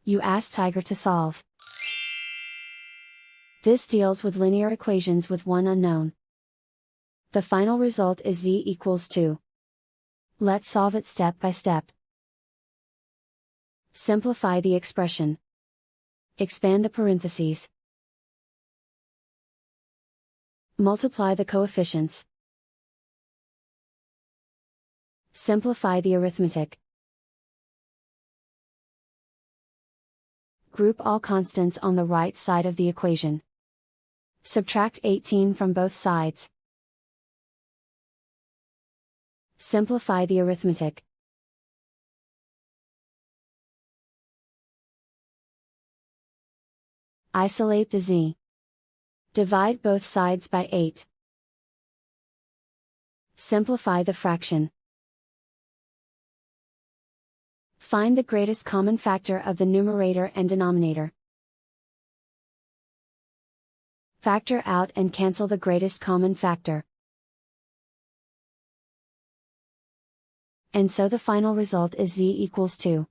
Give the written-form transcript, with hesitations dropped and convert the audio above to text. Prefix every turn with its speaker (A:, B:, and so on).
A: You ask Tiger to solve. This deals with linear equations with one unknown. The final result is z equals 2. Let's solve it step by step. Simplify the expression. Expand the parentheses. Multiply the coefficients. Simplify the arithmetic. Group all constants on the right side of the equation. Subtract 18 from both sides. Simplify the arithmetic. Isolate the z. Divide both sides by 8. Simplify the fraction. Find the greatest common factor of the numerator and denominator. Factor out and cancel the greatest common factor. And so the final result is z equals 2.